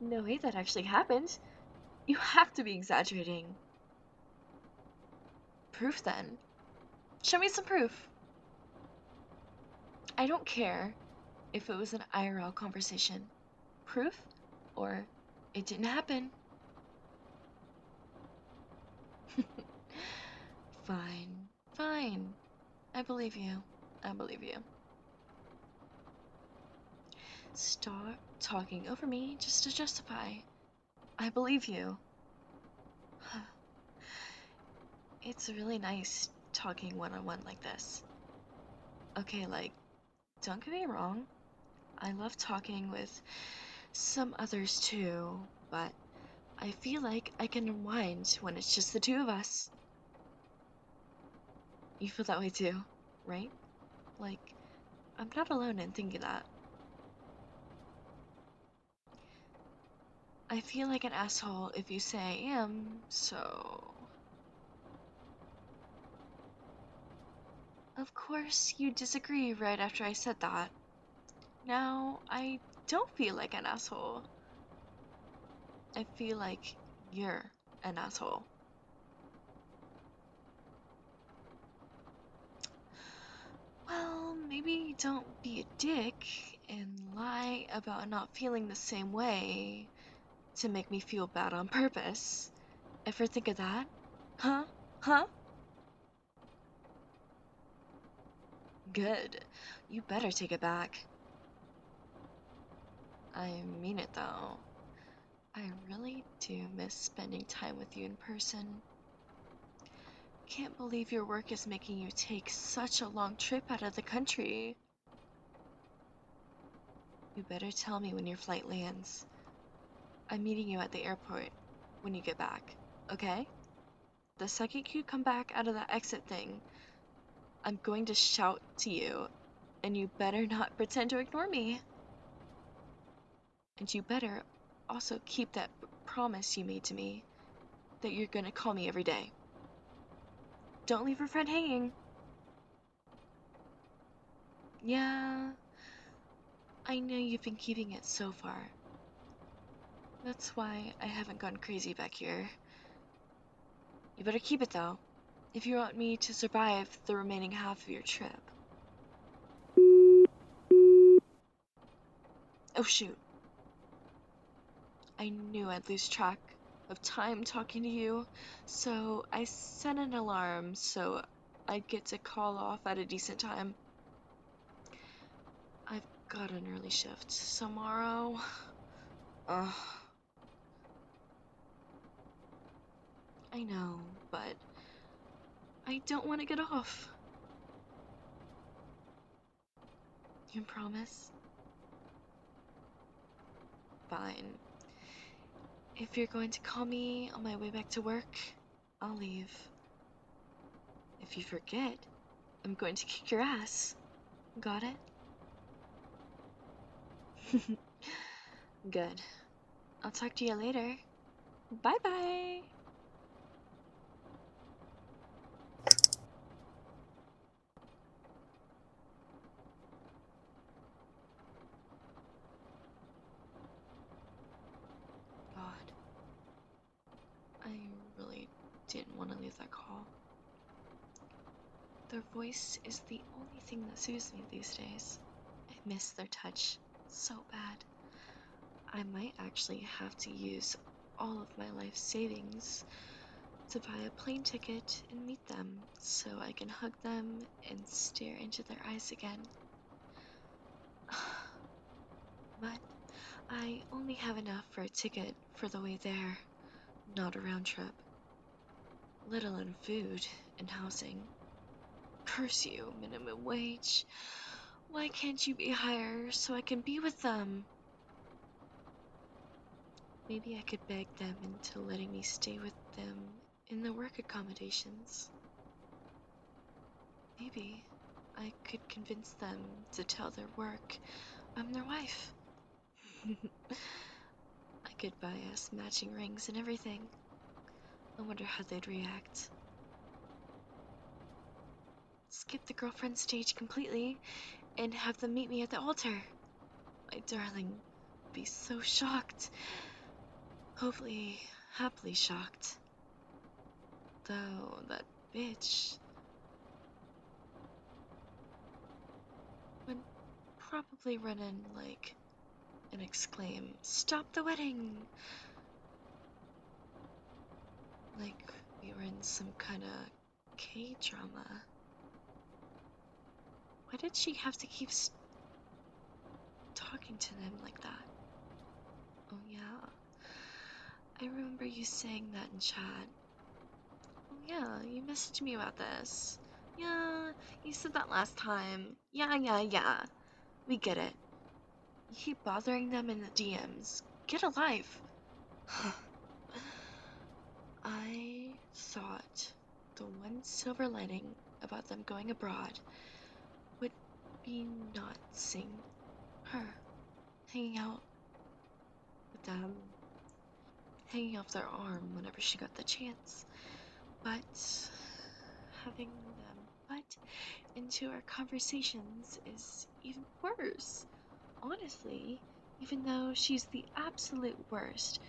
No way that actually happened. You have to be exaggerating. Proof then. Show me some proof. I don't care if it was an IRL conversation. Proof or it didn't happen. Fine, fine. I believe you. I believe you. Stop talking over me just to justify. I believe you. It's really nice talking one-on-one like this. Okay, like, don't get me wrong. I love talking with some others too, but I feel like I can unwind when it's just the two of us. You feel that way too, right? Like, I'm not alone in thinking that. I feel like an asshole if you say I am, so. Of course, you disagree right after I said that. Now, I don't feel like an asshole. I feel like you're an asshole. Well, maybe don't be a dick and lie about not feeling the same way to make me feel bad on purpose. Ever think of that? Huh? Huh? Good. You better take it back. I mean it though. I really do miss spending time with you in person. Can't believe your work is making you take such a long trip out of the country. You better tell me when your flight lands. I'm meeting you at the airport when you get back, okay? The second you come back out of that exit thing, I'm going to shout to you, and you better not pretend to ignore me. And you better also keep that promise you made to me that you're gonna call me every day. Don't leave your friend hanging. Yeah, I know you've been keeping it so far. That's why I haven't gone crazy back here. You better keep it though, if you want me to survive the remaining half of your trip. Oh shoot, I knew I'd lose track of time talking to you, so I set an alarm so I'd get to call off at a decent time. I've got an early shift tomorrow. Ugh, I know, but I don't want to get off. You promise? Fine. If you're going to call me on my way back to work, I'll leave. If you forget, I'm going to kick your ass. Got it? Good. I'll talk to you later. Bye bye. God, I really didn't want to leave that call. Their voice is the only thing that soothes me these days. I miss their touch so bad. I might actually have to use all of my life savings to buy a plane ticket and meet them so I can hug them and stare into their eyes again. But I only have enough for a ticket for the way there, not a round trip, let alone food and housing. Curse you, minimum wage. Why can't you be higher so I can be with them? Maybe I could beg them into letting me stay with them in the work accommodations. Maybe I could convince them to tell their work I'm their wife. I could buy us matching rings and everything. I wonder how they'd react. Skip the girlfriend stage completely and have them meet me at the altar. My darling would be so shocked. Hopefully, happily shocked. Though that bitch would probably run in like and exclaim, "Stop the wedding!" Like we were in some kind of K-drama. Why did she have to keep talking to them like that? Oh yeah, I remember you saying that in chat. Oh yeah, you messaged me about this. Yeah, you said that last time. Yeah. We get it. You keep bothering them in the DMs. Get a life. I thought the one silver lining about them going abroad would be not seeing her hanging out with them, hanging off their arm whenever she got the chance. But having them butt into our conversations is even worse. Honestly, even though she's the absolute worst,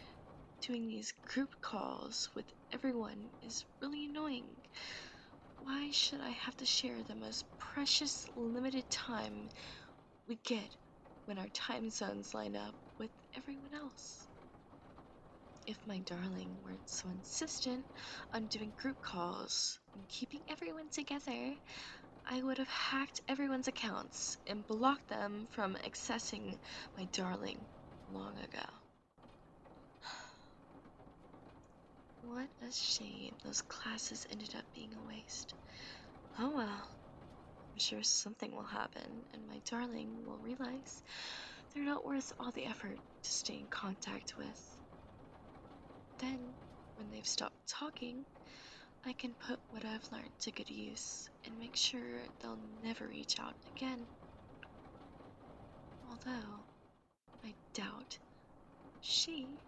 doing these group calls with everyone is really annoying. Why should I have to share the most precious limited time we get when our time zones line up with everyone else? If my darling weren't so insistent on doing group calls and keeping everyone together, I would have hacked everyone's accounts and blocked them from accessing my darling long ago. What a shame those classes ended up being a waste. Oh well, I'm sure something will happen, and my darling will realize they're not worth all the effort to stay in contact with. Then, when they've stopped talking, I can put what I've learned to good use and make sure they'll never reach out again. Although, I doubt she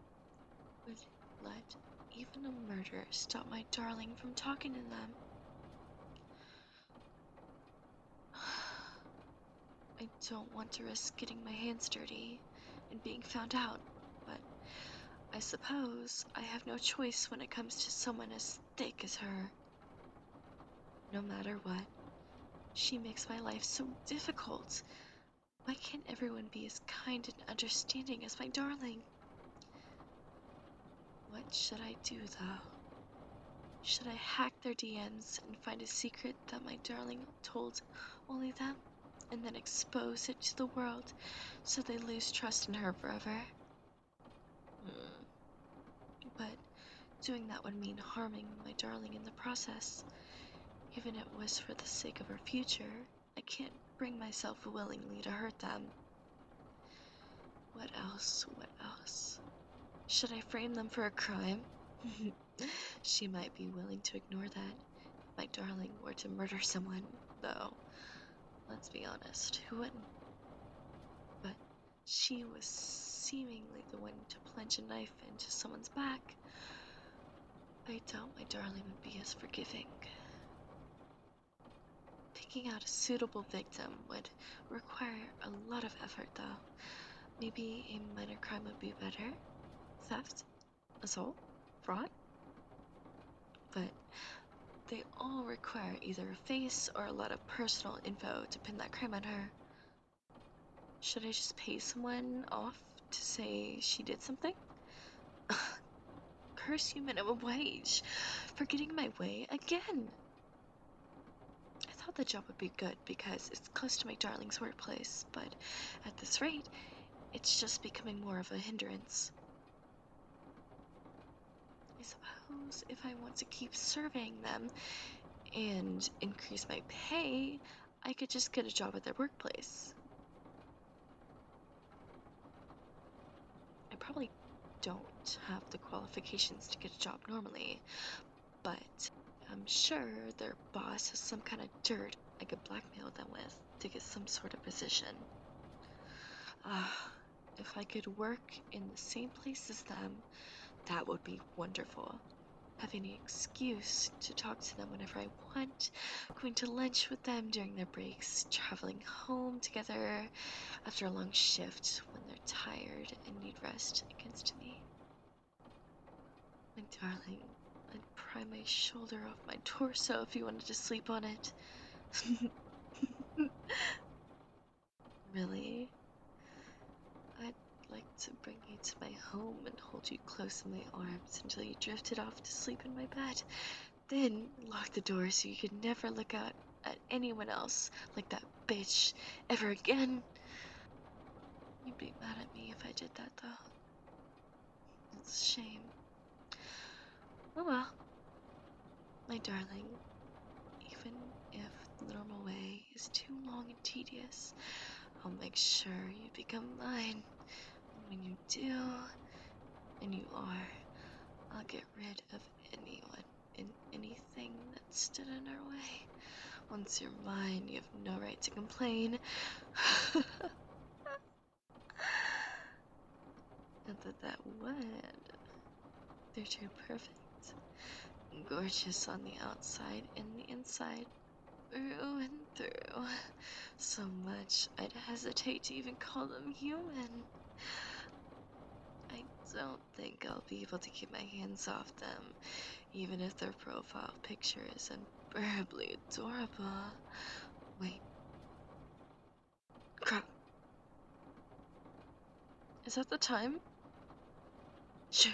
would let even a murder stop my darling from talking to them. I don't want to risk getting my hands dirty and being found out, but I suppose I have no choice when it comes to someone as thick as her. No matter what, she makes my life so difficult. Why can't everyone be as kind and understanding as my darling? What should I do, though? Should I hack their DMs and find a secret that my darling told only them, and then expose it to the world so they lose trust in her forever? Hmm. But doing that would mean harming my darling in the process. Even if it was for the sake of our future, I can't bring myself willingly to hurt them. What else? What else? Should I frame them for a crime? She might be willing to ignore that if my darling were to murder someone, though. Let's be honest, who wouldn't? But she was seemingly the one to plunge a knife into someone's back. I doubt my darling would be as forgiving. Picking out a suitable victim would require a lot of effort, though. Maybe a minor crime would be better? Theft? Assault? Fraud? But they all require either a face or a lot of personal info to pin that crime on her. Should I just pay someone off to say she did something? Curse you, minimum wage, for getting my way again. I thought the job would be good because it's close to my darling's workplace, but at this rate, it's just becoming more of a hindrance. I suppose if I want to keep surveying them and increase my pay, I could just get a job at their workplace. I probably don't have the qualifications to get a job normally, but I'm sure their boss has some kind of dirt I could blackmail them with to get some sort of position. Ah, if I could work in the same place as them, that would be wonderful. Having an excuse to talk to them whenever I want, going to lunch with them during their breaks, traveling home together after a long shift when they're tired and need rest against me. My darling, I'd pry my shoulder off my torso if you wanted to sleep on it. Really? I'd like to bring you to my home and hold you close in my arms until you drifted off to sleep in my bed. Then lock the door so you could never look out at anyone else like that bitch ever again. You'd be mad at me if I did that, though. It's a shame. Oh well, my darling, even if the normal way is too long and tedious, I'll make sure you become mine. And when you do, and you are, I'll get rid of anyone and anything that stood in our way. Once you're mine, you have no right to complain. Not that would. They're too perfect. Gorgeous on the outside and the inside. Through and through. So much I'd hesitate to even call them human. I don't think I'll be able to keep my hands off them, even if their profile picture is unbearably adorable. Wait. Crap. Is that the time? Shoot.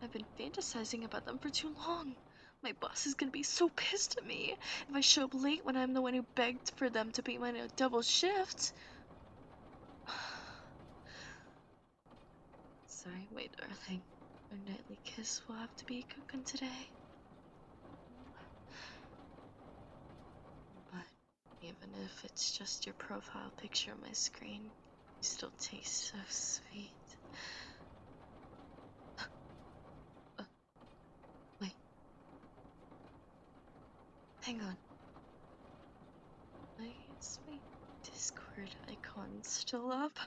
I've been fantasizing about them for too long. My boss is gonna be so pissed at me if I show up late when I'm the one who begged for them to be my double shift. Sorry, my darling. Our nightly kiss will have to be cooking today. But even if it's just your profile picture on my screen, you still taste so sweet. Uh, Wait, hang on. My sweet Discord icon still up?